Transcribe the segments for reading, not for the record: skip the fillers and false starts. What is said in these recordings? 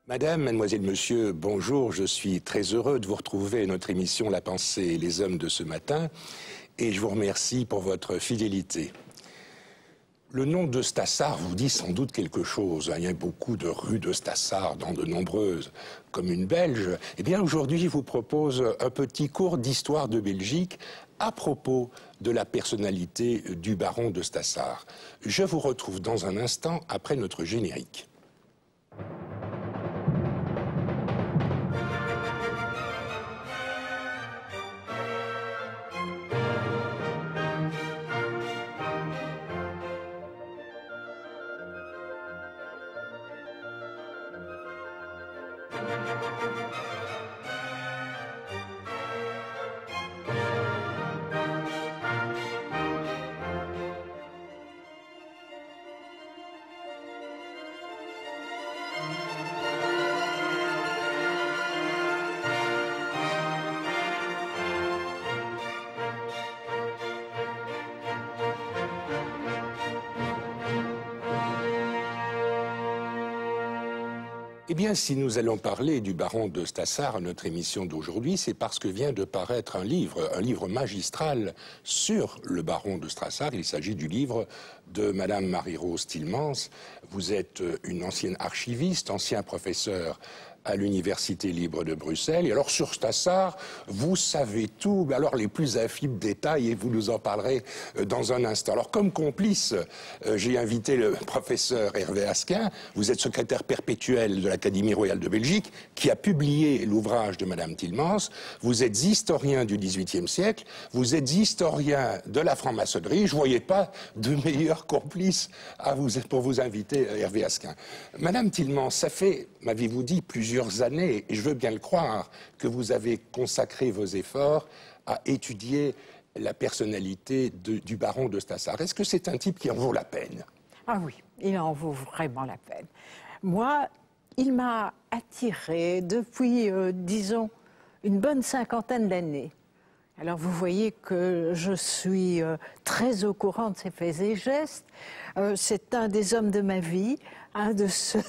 Madame, mademoiselle, monsieur, bonjour. Je suis très heureux de vous retrouver à notre émission La Pensée et les Hommes de ce matin et je vous remercie pour votre fidélité. Le nom de Stassard vous dit sans doute quelque chose. Il y a beaucoup de rues de Stassard dans de nombreuses communes belges. Eh bien, aujourd'hui, je vous propose un petit cours d'histoire de Belgique à propos de la personnalité du baron de Stassard. Je vous retrouve dans un instant après notre générique. Eh bien, si nous allons parler du baron de Stassard à notre émission d'aujourd'hui, c'est parce que vient de paraître un livre magistral sur le baron de Stassard. Il s'agit du livre de Madame Marie-Rose Tilmans. Vous êtes une ancienne archiviste, ancien professeur à l'Université libre de Bruxelles. Et alors, sur Stassard, vous savez tout, mais alors les plus infimes détails, et vous nous en parlerez dans un instant. Alors, comme complice, j'ai invité le professeur Hervé Asquin. Vous êtes secrétaire perpétuel de l'Académie royale de Belgique, qui a publié l'ouvrage de Madame Tilmans. Vous êtes historien du XVIIIe siècle, vous êtes historien de la franc-maçonnerie. Je ne voyais pas de meilleur complice pour vous inviter, Hervé Asquin. Madame Tilmans, ça fait, m'avez-vous dit, plusieurs années, et je veux bien le croire, que vous avez consacré vos efforts à étudier la personnalité du baron de Stassard. Est-ce que c'est un type qui en vaut la peine? Ah oui, il en vaut vraiment la peine. Moi, il m'a attiré depuis, disons, une bonne cinquantaine d'années. Alors vous voyez que je suis très au courant de ses faits et gestes. C'est un des hommes de ma vie, un de ceux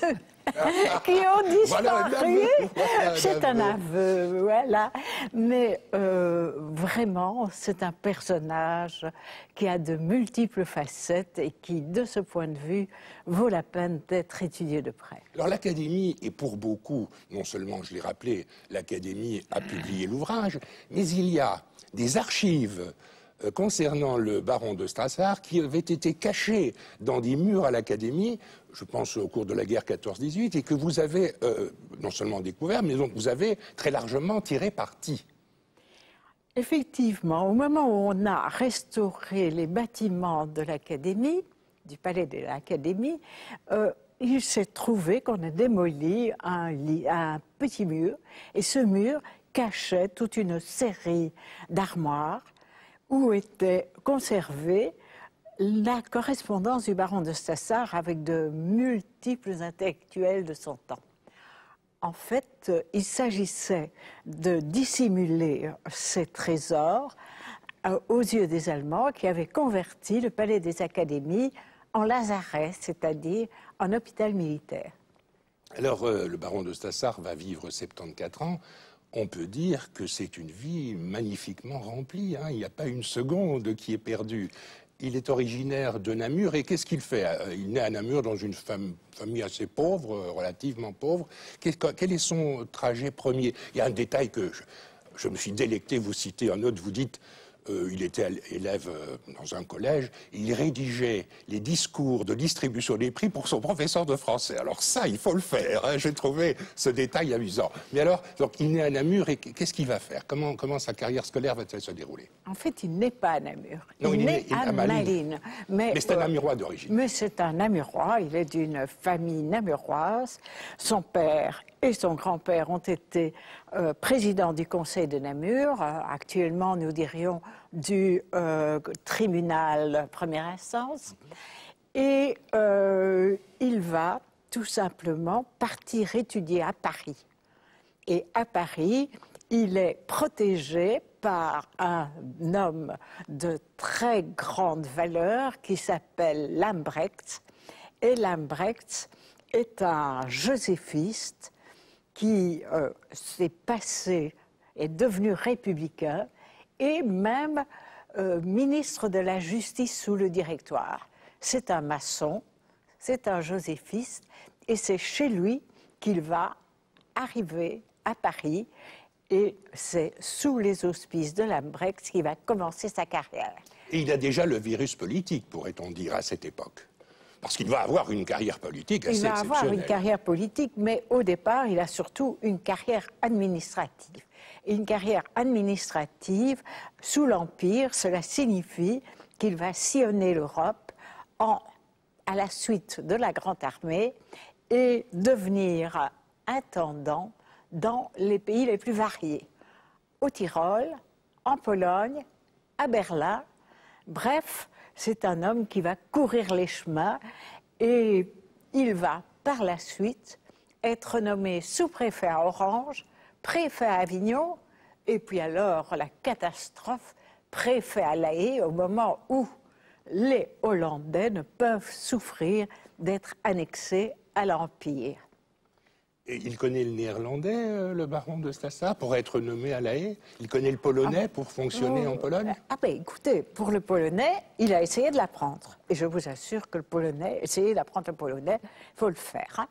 qui ont disparu. Voilà, c'est un aveu, voilà. Mais vraiment, c'est un personnage qui a de multiples facettes et qui, de ce point de vue, vaut la peine d'être étudié de près. Alors l'Académie est pour beaucoup, non seulement, je l'ai rappelé, l'Académie a publié l'ouvrage, mais il y a des archives concernant le baron de Stassard qui avaient été cachées dans des murs à l'Académie, je pense au cours de la guerre 14-18, et que vous avez non seulement découvert, mais dont vous avez très largement tiré parti. Effectivement, au moment où on a restauré les bâtiments de l'Académie, du palais de l'Académie, il s'est trouvé qu'on a démoli un petit mur, et ce mur cachait toute une série d'armoires où était conservée la correspondance du baron de Stassard avec de multiples intellectuels de son temps. En fait, il s'agissait de dissimuler ces trésors aux yeux des Allemands qui avaient converti le palais des Académies en lazaret, c'est-à-dire en hôpital militaire. Alors, le baron de Stassard va vivre 74 ans. On peut dire que c'est une vie magnifiquement remplie, hein. Il n'y a pas une seconde qui est perdue. Il est originaire de Namur, et qu'est-ce qu'il fait? Il naît à Namur dans une famille assez pauvre, relativement pauvre. Quel est son trajet premier? Il y a un détail que je me suis délecté, vous citez un autre, vous dites... il était élève dans un collège, il rédigeait les discours de distribution des prix pour son professeur de français. Alors ça, il faut le faire, hein. J'ai trouvé ce détail amusant. Mais alors, donc, il naît à Namur, et qu'est-ce qu'il va faire? Comment sa carrière scolaire va-t-elle se dérouler? En fait, il n'est pas à Namur. Non, il naît à Malines. Mais c'est un Namurois d'origine. Mais c'est un Namurois, il est d'une famille namuroise. Son père et son grand-père ont été présidents du Conseil de Namur. Actuellement, nous dirions du tribunal première instance. Et il va tout simplement partir étudier à Paris. Et à Paris, il est protégé par un homme de très grande valeur qui s'appelle Lambrecht. Et Lambrecht est un joséphiste qui s'est passé, est devenu républicain et même ministre de la Justice sous le Directoire. C'est un maçon, c'est un joséphiste, et c'est chez lui qu'il va arriver à Paris, et c'est sous les auspices de Lambrecht qu'il va commencer sa carrière. Et il a déjà le virus politique, pourrait-on dire, à cette époque. Parce qu'il va avoir une carrière politique assez exceptionnelle. Il va avoir une carrière politique, mais au départ, il a surtout une carrière administrative. Et une carrière administrative, sous l'Empire, cela signifie qu'il va sillonner l'Europe à la suite de la Grande Armée et devenir intendant dans les pays les plus variés. Au Tyrol, en Pologne, à Berlin. Bref, c'est un homme qui va courir les chemins et il va par la suite être nommé sous-préfet à Orange, préfet à Avignon et puis alors la catastrophe, préfet à La Haye au moment où les Hollandais ne peuvent souffrir d'être annexés à l'Empire. Et il connaît le néerlandais, le baron de Stassard, pour être nommé à La Haye. Il connaît le polonais pour fonctionner en Pologne. Ah ben écoutez, pour le polonais, il a essayé de l'apprendre. Et je vous assure que le polonais, essayer d'apprendre le polonais, il faut le faire. Hein.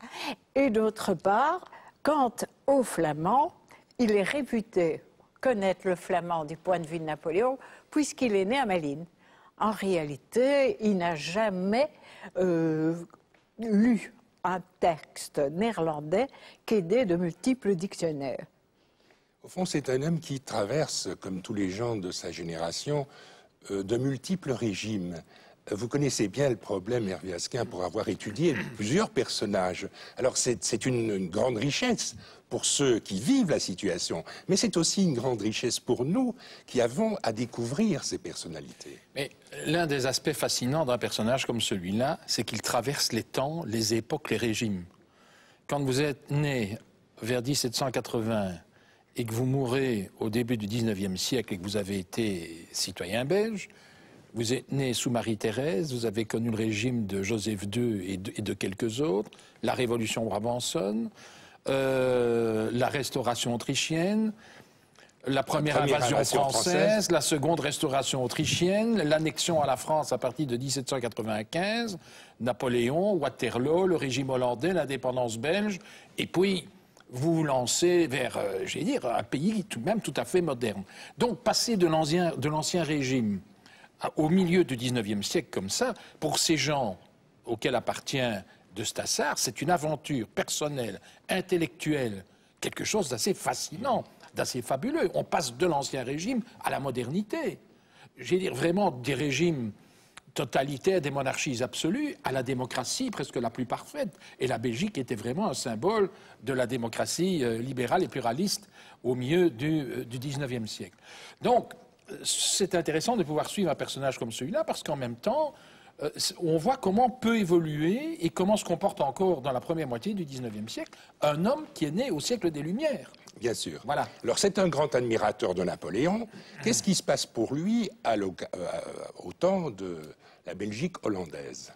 Et d'autre part, quant au flamand, il est réputé connaître le flamand du point de vue de Napoléon, puisqu'il est né à Malines. En réalité, il n'a jamais lu un texte néerlandais qu'aidaient de multiples dictionnaires. Au fond, c'est un homme qui traverse, comme tous les gens de sa génération, de multiples régimes. Vous connaissez bien le problème, Hervé Asquin, pour avoir étudié plusieurs personnages. Alors c'est une grande richesse pour ceux qui vivent la situation, mais c'est aussi une grande richesse pour nous qui avons à découvrir ces personnalités. Mais l'un des aspects fascinants d'un personnage comme celui-là, c'est qu'il traverse les temps, les époques, les régimes. Quand vous êtes né vers 1780 et que vous mourrez au début du 19e siècle et que vous avez été citoyen belge, vous êtes né sous Marie-Thérèse, vous avez connu le régime de Joseph II et de quelques autres, la Révolution brabançonne, la Restauration autrichienne, la première invasion française, la seconde Restauration autrichienne, l'annexion à la France à partir de 1795, Napoléon, Waterloo, le régime hollandais, l'indépendance belge, et puis vous vous lancez vers, j'allais dire, un pays tout de même tout à fait moderne. Donc passer de l'ancien régime au milieu du 19e siècle comme ça, pour ces gens auxquels appartient de Stassard, c'est une aventure personnelle, intellectuelle, quelque chose d'assez fascinant, d'assez fabuleux. On passe de l'ancien régime à la modernité. Je veux dire vraiment des régimes totalitaires, des monarchies absolues, à la démocratie presque la plus parfaite. Et la Belgique était vraiment un symbole de la démocratie libérale et pluraliste au milieu du 19e siècle. Donc, c'est intéressant de pouvoir suivre un personnage comme celui-là parce qu'en même temps, on voit comment peut évoluer et comment se comporte encore dans la première moitié du 19e siècle un homme qui est né au siècle des Lumières. Bien sûr. Voilà. Alors c'est un grand admirateur de Napoléon. Qu'est-ce qui se passe pour lui au temps de la Belgique hollandaise?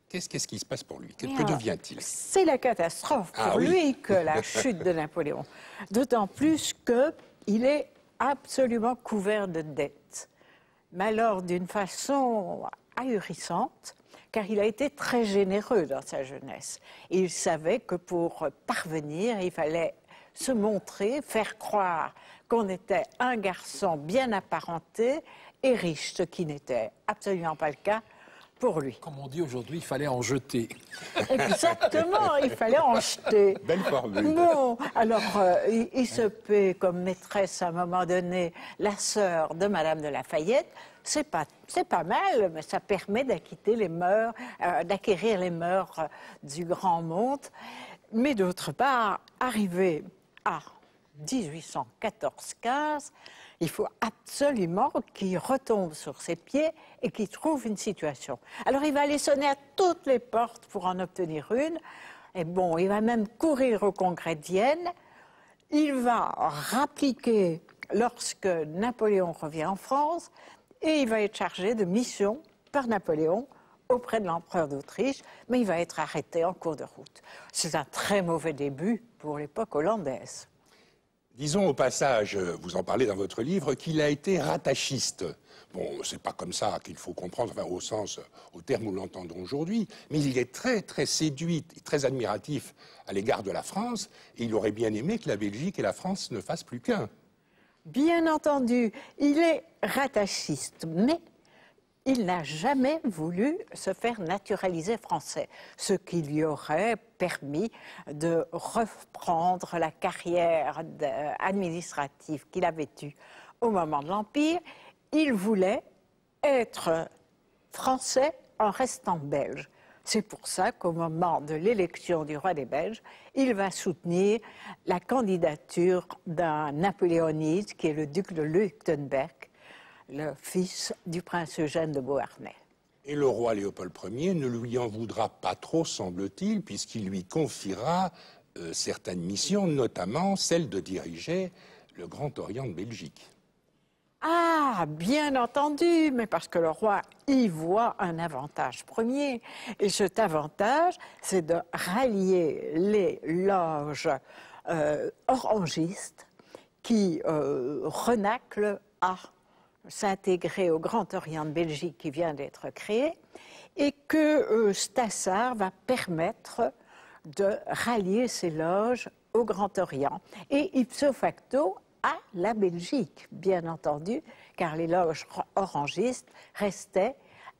Qu'est-ce qui se passe pour lui? Que devient-il? C'est la catastrophe pour lui que la chute de Napoléon. D'autant plus qu'il est absolument couvert de dettes. Mais alors d'une façon ahurissante, car il a été très généreux dans sa jeunesse. Et il savait que pour parvenir, il fallait se montrer, faire croire qu'on était un garçon bien apparenté et riche, ce qui n'était absolument pas le cas pour lui. Comme on dit aujourd'hui, il fallait en jeter. Exactement, il fallait en jeter. Belle formule. Bon, alors, il se paie comme maîtresse à un moment donné la sœur de Madame de Lafayette. C'est pas mal, mais ça permet d'acquérir les mœurs du grand monde. Mais d'autre part, arrivé à 1814-15, il faut absolument qu'il retombe sur ses pieds et qu'il trouve une situation. Alors il va aller sonner à toutes les portes pour en obtenir une. Et bon, il va même courir au congrès de Vienne. Il va rappliquer lorsque Napoléon revient en France et il va être chargé de mission par Napoléon auprès de l'empereur d'Autriche, mais il va être arrêté en cours de route. C'est un très mauvais début pour l'époque hollandaise. Disons au passage, vous en parlez dans votre livre, qu'il a été rattachiste. Bon, c'est pas comme ça qu'il faut comprendre, enfin, au terme où nous l'entendons aujourd'hui, mais il est très, très séduit et très admiratif à l'égard de la France, et il aurait bien aimé que la Belgique et la France ne fassent plus qu'un. Bien entendu, il est rattachiste, mais il n'a jamais voulu se faire naturaliser français, ce qui lui aurait permis de reprendre la carrière administrative qu'il avait eue au moment de l'Empire. Il voulait être français en restant belge. C'est pour ça qu'au moment de l'élection du roi des Belges, il va soutenir la candidature d'un napoléonide qui est le duc de Leuchtenberg, le fils du prince Eugène de Beauharnais. Et le roi Léopold Ier ne lui en voudra pas trop, semble-t-il, puisqu'il lui confiera certaines missions, notamment celle de diriger le Grand Orient de Belgique. Ah, bien entendu, mais parce que le roi y voit un avantage premier. Et cet avantage, c'est de rallier les loges orangistes qui renaclent à s'intégrer au Grand Orient de Belgique qui vient d'être créé, et que Stassart va permettre de rallier ces loges au Grand Orient. Et ipso facto, à la Belgique, bien entendu, car les loges orangistes restaient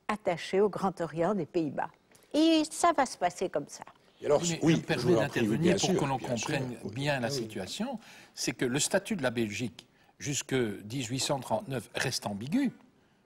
attachées au Grand Orient des Pays-Bas. Et ça va se passer comme ça. Et alors, oui, je me permets d'intervenir pour que l'on comprenne bien la situation. C'est que le statut de la Belgique, jusque 1839, reste ambigu,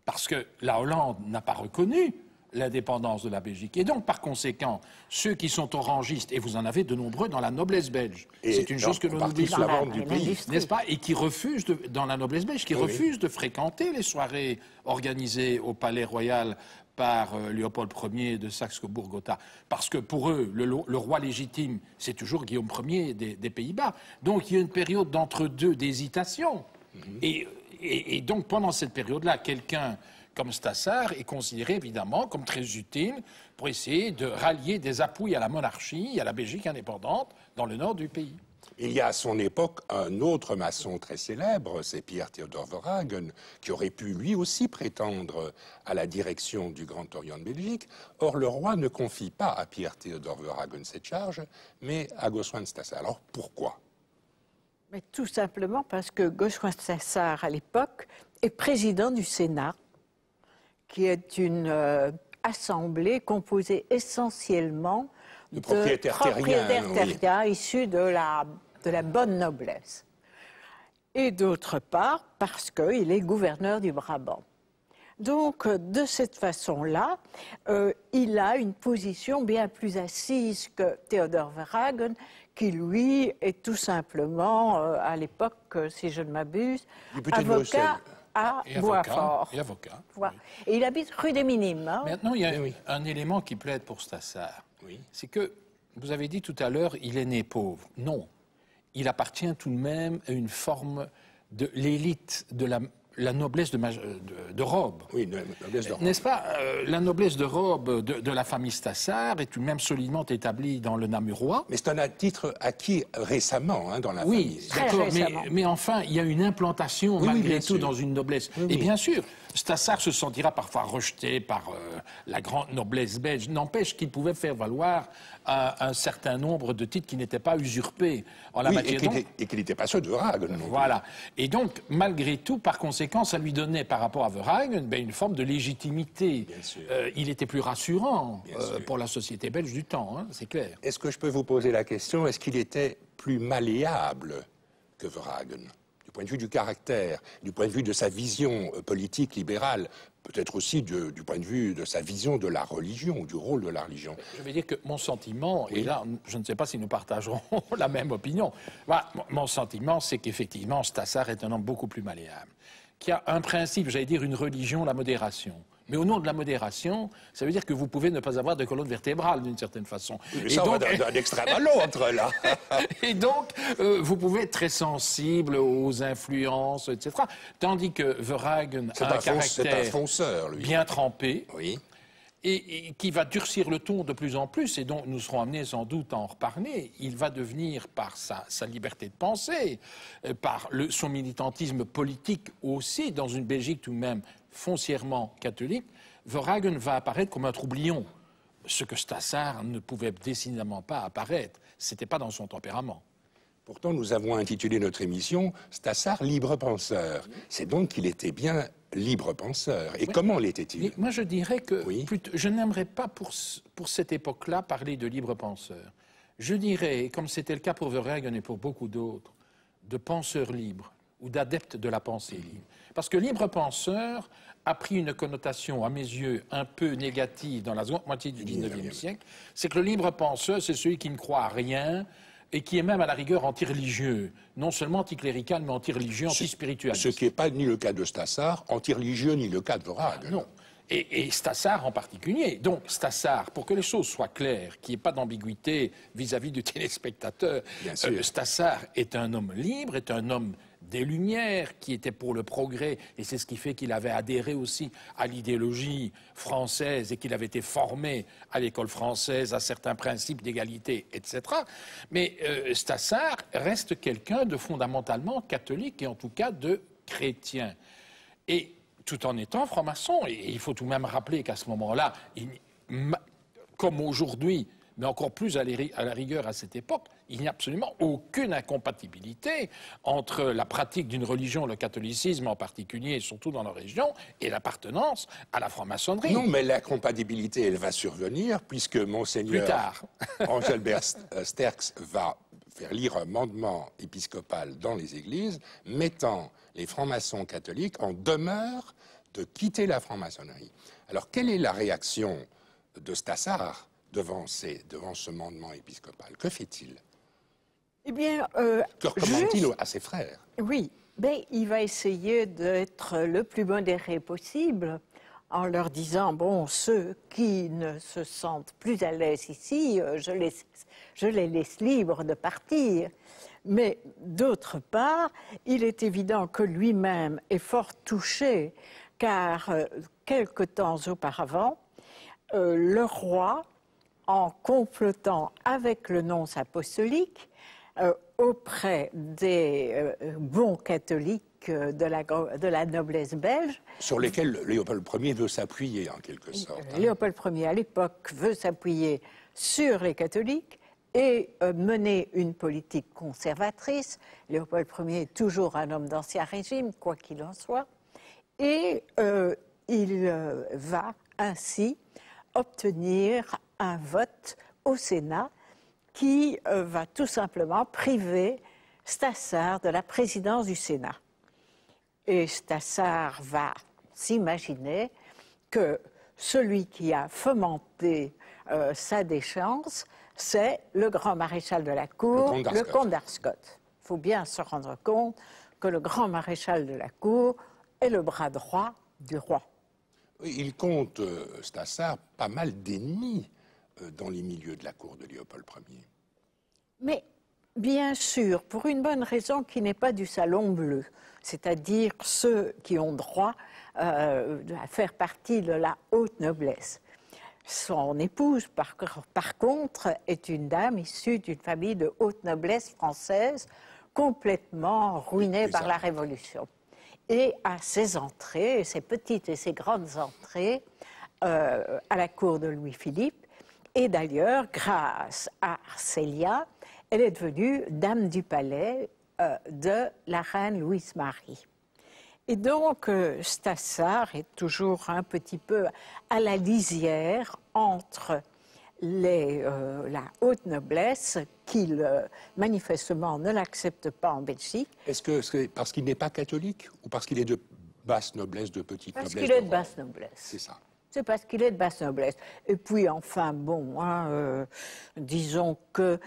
parce que la Hollande n'a pas reconnu l'indépendance de la Belgique. Et donc, par conséquent, ceux qui sont orangistes, et vous en avez de nombreux dans la noblesse belge, c'est une chose que l'on oublie souvent, n'est-ce pas, et qui refusent, dans la noblesse belge, qui refusent de fréquenter les soirées organisées au Palais Royal par Léopold Ier de Saxe-Cobourg-Gotha. Parce que pour eux, le roi légitime, c'est toujours Guillaume Ier des Pays-Bas. Donc, il y a une période d'entre-deux d'hésitation. Et donc, pendant cette période-là, quelqu'un comme Stassart est considéré évidemment comme très utile pour essayer de rallier des appuis à la monarchie, à la Belgique indépendante, dans le nord du pays. Il y a à son époque un autre maçon très célèbre, c'est Pierre Theodor Verhagen, qui aurait pu lui aussi prétendre à la direction du Grand Orient de Belgique. Or, le roi ne confie pas à Pierre Theodor Verhagen cette charge, mais à Gossuin Stassart. Alors, pourquoi ? Mais tout simplement parce que Gossuin Stassart, à l'époque, est président du Sénat, qui est une assemblée composée essentiellement de propriétaires terriens issus de la bonne noblesse. Et d'autre part, parce qu'il est gouverneur du Brabant. Donc, de cette façon-là, il a une position bien plus assise que Theodor Verhagen, qui, lui, est tout simplement, à l'époque, si je ne m'abuse, avocat à Boisfort. Et avocat. Voilà. Et il habite rue des Minimes. Hein. Maintenant, il y a un élément qui plaide pour Stassart. Oui. C'est que, vous avez dit tout à l'heure, il est né pauvre. Non. Il appartient tout de même à une forme de l'élite de la noblesse de robe. Oui, la noblesse de robe. N'est-ce pas la noblesse de robe de la famille Stassart est tout de même solidement établie dans le Namurois. Mais c'est un titre acquis récemment dans la famille. Oui, d'accord, mais enfin, il y a une implantation malgré tout dans une noblesse. Et bien sûr, Stassart se sentira parfois rejeté par la grande noblesse belge. N'empêche qu'il pouvait faire valoir un certain nombre de titres qui n'étaient pas usurpés en la matière. Et qu'il n'était pas ceux de Verhagen. Voilà. Et donc, malgré tout, par conséquent, ça lui donnait, par rapport à Verhagen, une forme de légitimité. Il était plus rassurant pour la société belge du temps, hein, c'est clair. Est-ce que je peux vous poser la question, est-ce qu'il était plus malléable que Verhagen ? Du point de vue du caractère, du point de vue de sa vision politique libérale, peut-être aussi du point de vue de sa vision de la religion, du rôle de la religion. Je vais dire que mon sentiment, et là, je ne sais pas si nous partagerons la même opinion, voilà, mon sentiment, c'est qu'effectivement, Stassart est un homme beaucoup plus malléable, qui a un principe, j'allais dire une religion, la modération. Mais au nom de la modération, ça veut dire que vous pouvez ne pas avoir de colonne vertébrale, d'une certaine façon. Mais ça va d'un extrême à l'autre, là. Et donc, vous pouvez être très sensible aux influences, etc. Tandis que Verhagen a un caractère fonceur, lui. bien trempé. Oui. et qui va durcir le ton de plus en plus, et dont nous serons amenés sans doute à en reparler. Il va devenir, par sa liberté de penser, par son militantisme politique aussi, dans une Belgique tout de même foncièrement catholique, Verhagen va apparaître comme un troublion, ce que Stassard ne pouvait décidément pas apparaître. Ce n'était pas dans son tempérament. Pourtant, nous avons intitulé notre émission « Stassard, libre penseur ». C'est donc qu'il était bien libre penseur. Et oui. Comment l'était-il? Moi, je dirais que je n'aimerais pas pour cette époque-là parler de libre penseur. Je dirais, comme c'était le cas pour Verhagen et pour beaucoup d'autres, de penseurs libres ou d'adeptes de la pensée libre. Parce que libre penseur a pris une connotation, à mes yeux, un peu négative dans la seconde moitié du XIXe siècle. C'est que le libre penseur, c'est celui qui ne croit à rien, et qui est même à la rigueur anti-religieux, non seulement anticlérical, mais anti-religieux, anti-spiritualiste. Ce qui n'est pas ni le cas de Stassard, anti-religieux, ni le cas de Verhagen. Non. Et Stassard en particulier. Donc Stassard, pour que les choses soient claires, qu'il n'y ait pas d'ambiguïté vis-à-vis du téléspectateur, Stassard est un homme libre, est un homme des Lumières, qui était pour le progrès, et c'est ce qui fait qu'il avait adhéré aussi à l'idéologie française et qu'il avait été formé à l'école française à certains principes d'égalité, etc. Mais Stassard reste quelqu'un de fondamentalement catholique et en tout cas de chrétien. Et tout en étant franc-maçon, et il faut tout de même rappeler qu'à ce moment-là, comme aujourd'hui, mais encore plus à la rigueur à cette époque, il n'y a absolument aucune incompatibilité entre la pratique d'une religion, le catholicisme en particulier, et surtout dans la région, et l'appartenance à la franc-maçonnerie. Non, mais l'incompatibilité, elle va survenir, puisque Monseigneur plus tard. Engelbert Sterckx va faire lire un mandement épiscopal dans les églises, mettant les francs-maçons catholiques en demeure de quitter la franc-maçonnerie. Alors, quelle est la réaction de Stassard devant ce mandement épiscopal? Que fait-il? Eh bien, que recommande-t-il à ses frères? Oui, mais il va essayer d'être le plus modéré possible en leur disant, bon, ceux qui ne se sentent plus à l'aise ici, je les laisse libres de partir. Mais d'autre part, il est évident que lui-même est fort touché, car quelque temps auparavant, le roi, en complotant avec le nonce apostolique auprès des bons catholiques de la noblesse belge. Sur lesquels Léopold Ier veut s'appuyer en quelque sorte. Léopold Ier, à l'époque, veut s'appuyer sur les catholiques et mener une politique conservatrice. Léopold Ier est toujours un homme d'ancien régime, quoi qu'il en soit. Et il va ainsi obtenir un vote au Sénat qui va tout simplement priver Stassard de la présidence du Sénat. Et Stassard va s'imaginer que celui qui a fomenté sa déchéance, c'est le grand maréchal de la cour, le comte d'Arscott. Il faut bien se rendre compte que le grand maréchal de la cour est le bras droit du roi. Il compte, Stassard, pas mal d'ennemis dans les milieux de la cour de Léopold Ier. Mais bien sûr, pour une bonne raison qui n'est pas du salon bleu, c'est-à-dire ceux qui ont droit à faire partie de la haute noblesse. Son épouse, par contre, est une dame issue d'une famille de haute noblesse française, complètement ruinée par la Révolution. Et à ses entrées, ses petites et ses grandes entrées à la cour de Louis-Philippe. Et d'ailleurs, grâce à Arcélia, elle est devenue dame du palais de la reine Louise-Marie. Et donc, Stassard est toujours un petit peu à la lisière entre la haute noblesse qui, manifestement, ne l'accepte pas en Belgique. Est-ce que c'est parce qu'il n'est pas catholique ou parce qu'il est de basse noblesse, de petite noblesse? Parce qu'il est de basse noblesse. C'est ça. C'est parce qu'il est de basse noblesse. Et puis, enfin, bon, disons que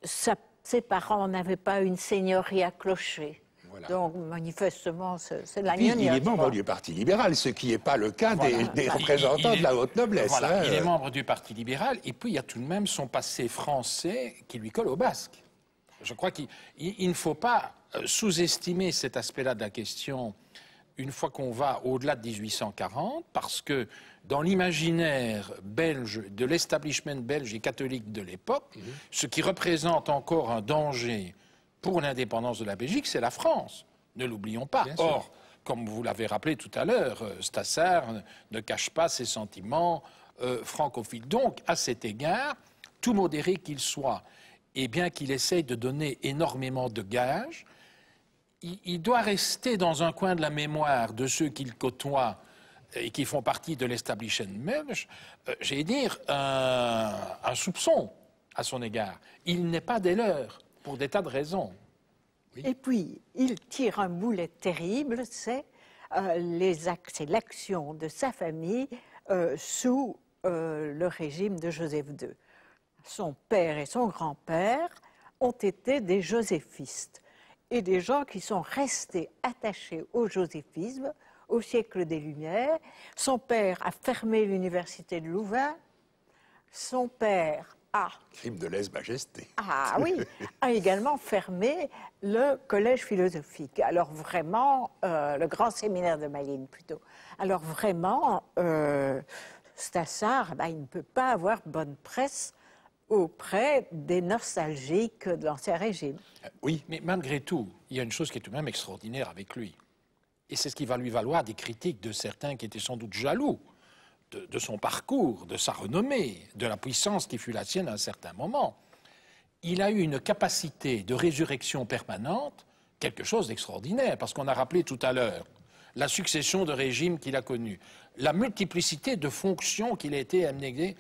ses parents n'avaient pas une seigneurie à clocher. Voilà. Donc, manifestement, c'est de la gnognotte. Il est membre du Parti libéral, ce qui n'est pas le cas des représentants de la haute noblesse. Voilà, il est membre du Parti libéral, et puis il y a tout de même son passé français qui lui colle au basque. Je crois qu'il ne faut pas sous-estimer cet aspect-là de la question une fois qu'on va au-delà de 1840, parce que dans l'imaginaire belge, de l'establishment belge et catholique de l'époque, ce qui représente encore un danger pour l'indépendance de la Belgique, c'est la France. Ne l'oublions pas. Or, comme vous l'avez rappelé tout à l'heure, Stassart ne cache pas ses sentiments francophiles. Donc, à cet égard, tout modéré qu'il soit, et bien qu'il essaye de donner énormément de gages, il doit rester dans un coin de la mémoire de ceux qu'il côtoie et qui font partie de l'establishment belge, j'allais dire, un soupçon à son égard. Il n'est pas des leurs, pour des tas de raisons. Oui. Et puis, il tire un boulet terrible, c'est l'action de sa famille sous le régime de Joseph II. Son père et son grand-père ont été des joséphistes et des gens qui sont restés attachés au joséphisme au siècle des Lumières. Son père a fermé l'université de Louvain. Son père a... Crime de lèse-majesté. Ah oui, a également fermé le collège philosophique. Alors vraiment, le grand séminaire de Malines plutôt. Alors vraiment, Stassart, il ne peut pas avoir bonne presse auprès des nostalgiques de l'Ancien Régime. Oui, mais malgré tout, il y a une chose qui est tout de même extraordinaire avec lui. Et c'est ce qui va lui valoir des critiques de certains qui étaient sans doute jaloux de son parcours, de sa renommée, de la puissance qui fut la sienne à un certain moment. Il a eu une capacité de résurrection permanente, quelque chose d'extraordinaire, parce qu'on a rappelé tout à l'heure la succession de régimes qu'il a connus, la multiplicité de fonctions qu'il a été amené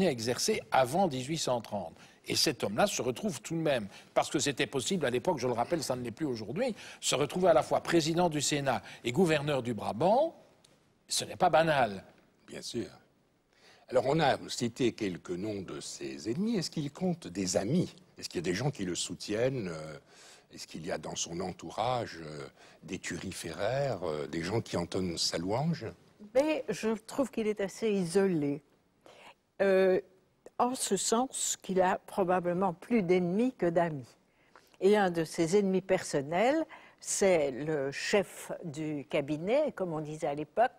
à exercer avant 1830. Et cet homme-là se retrouve tout de même, parce que c'était possible à l'époque, je le rappelle, ça ne l'est plus aujourd'hui, se retrouver à la fois président du Sénat et gouverneur du Brabant, ce n'est pas banal. Bien sûr. Alors on a cité quelques noms de ses ennemis. Est-ce qu'il compte des amis? Est-ce qu'il y a des gens qui le soutiennent? Est-ce qu'il y a dans son entourage des turiféraires, des gens qui entonnent sa louange? Mais je trouve qu'il est assez isolé. En ce sens qu'il a probablement plus d'ennemis que d'amis. Et un de ses ennemis personnels, c'est le chef du cabinet, comme on disait à l'époque,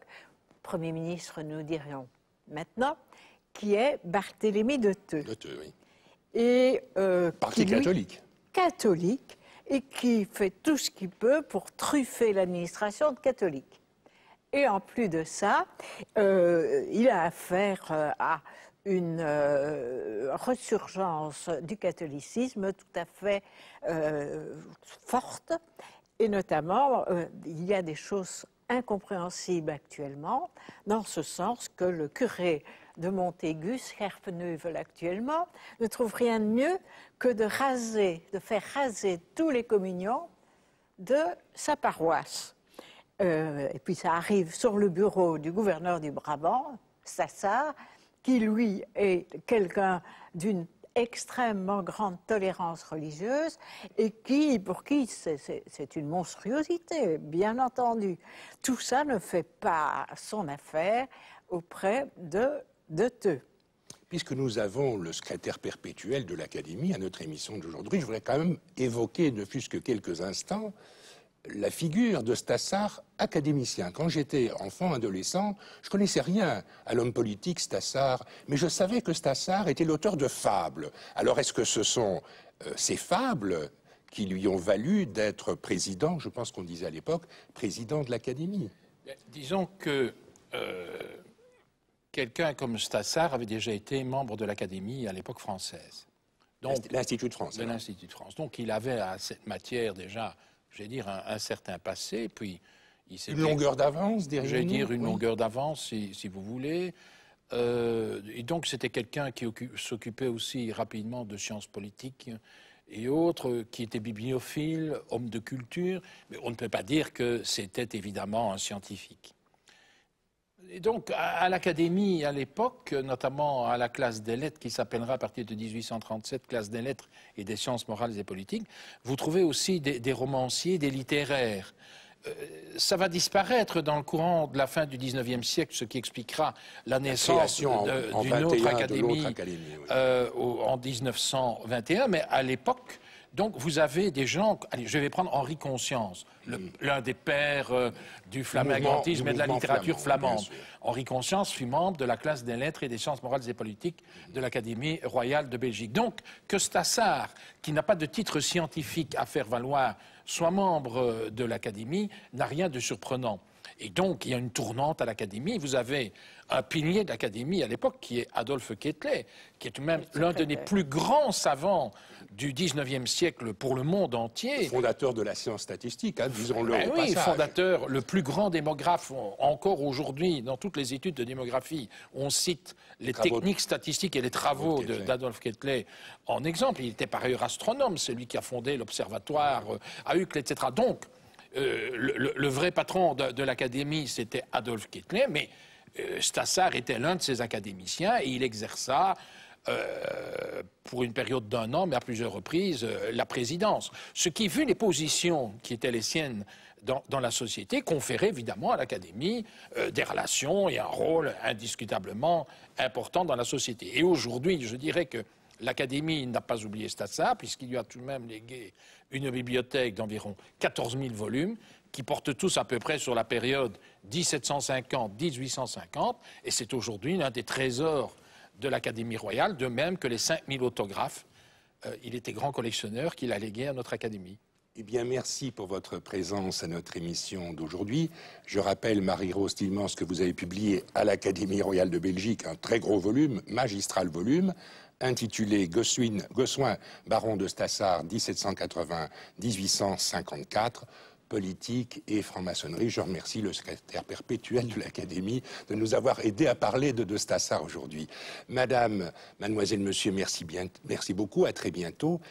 Premier ministre, nous dirions maintenant, qui est Barthélemy de Theux. De Theux, oui. Et, Parti catholique. Catholique, et qui fait tout ce qu'il peut pour truffer l'administration de catholique. Et en plus de ça, il a affaire à une resurgence du catholicisme tout à fait forte, et notamment, il y a des choses incompréhensible actuellement, dans ce sens que le curé de Montaigus, Herpenheuvel actuellement, ne trouve rien de mieux que de faire raser tous les communions de sa paroisse. Et puis ça arrive sur le bureau du gouverneur du Brabant, Stassart, qui lui est quelqu'un d'une extrêmement grande tolérance religieuse et pour qui c'est une monstruosité, bien entendu. Tout ça ne fait pas son affaire auprès de Theux. Puisque nous avons le secrétaire perpétuel de l'Académie à notre émission d'aujourd'hui, je voudrais quand même évoquer, ne fût-ce que quelques instants, la figure de Stassart académicien. Quand j'étais enfant, adolescent, je connaissais rien à l'homme politique Stassart, mais je savais que Stassart était l'auteur de fables. Alors est-ce que ce sont ces fables qui lui ont valu d'être président, je pense qu'on disait à l'époque, président de l'Académie? Disons que quelqu'un comme Stassart avait déjà été membre de l'Académie à l'époque française. L'Institut de France. De l'Institut de France. Donc il avait à cette matière déjà, je vais dire, un certain passé, puis une longueur d'avance, diriez-vous? Je vais dire une longueur d'avance, si vous voulez. Et donc c'était quelqu'un qui s'occupait aussi rapidement de sciences politiques et autres, qui était bibliophile, homme de culture, mais on ne peut pas dire que c'était évidemment un scientifique. Et donc, à l'Académie, à l'époque, notamment à la classe des lettres, qui s'appellera à partir de 1837, classe des lettres et des sciences morales et politiques, vous trouvez aussi des romanciers, des littéraires. Ça va disparaître dans le courant de la fin du XIXe siècle, ce qui expliquera la naissance d'une autre académie, oui. En 1921, mais à l'époque, Donc vous avez des gens, allez, je vais prendre Henri Conscience, l'un des pères du flamingantisme et de la littérature flamande. Henri Conscience fut membre de la classe des lettres et des sciences morales et politiques de l'Académie royale de Belgique. Donc que Stassard, qui n'a pas de titre scientifique à faire valoir, soit membre de l'Académie, n'a rien de surprenant. Et donc, il y a une tournante à l'Académie. Vous avez un pilier de l'Académie à l'époque qui est Adolphe Quetelet, qui est tout de même l'un des plus grands savants du 19e siècle pour le monde entier. Fondateur de la science statistique, hein, disons-le au oui, passage. fondateur, le plus grand démographe. Encore aujourd'hui, dans toutes les études de démographie, on cite les techniques statistiques et les travaux d'Adolphe Quetelet en exemple. Il était par ailleurs astronome, celui qui a fondé l'observatoire à Uccle, etc. Donc, le vrai patron de l'Académie, c'était Adolphe Quetelet, mais Stassard était l'un de ses académiciens et il exerça pour une période d'1 an, mais à plusieurs reprises, la présidence. Ce qui, vu les positions qui étaient les siennes dans la société, conférait évidemment à l'Académie des relations et un rôle indiscutablement important dans la société. Et aujourd'hui, je dirais que l'Académie n'a pas oublié Stassard, puisqu'il lui a tout de même légué une bibliothèque d'environ 14 000 volumes, qui portent tous à peu près sur la période 1750-1850, et c'est aujourd'hui l'un des trésors de l'Académie royale, de même que les 5000 autographes. Il était grand collectionneur qu'il a légué à notre Académie. Eh bien, merci pour votre présence à notre émission d'aujourd'hui. Je rappelle, Marie-Rose Tillemans, que vous avez publié à l'Académie royale de Belgique un très gros volume, magistral volume, intitulé Gossuin, baron de Stassard, 1780-1854, politique et franc-maçonnerie. Je remercie le secrétaire perpétuel de l'Académie de nous avoir aidé à parler de Stassard aujourd'hui. Madame, mademoiselle, monsieur, merci beaucoup, à très bientôt.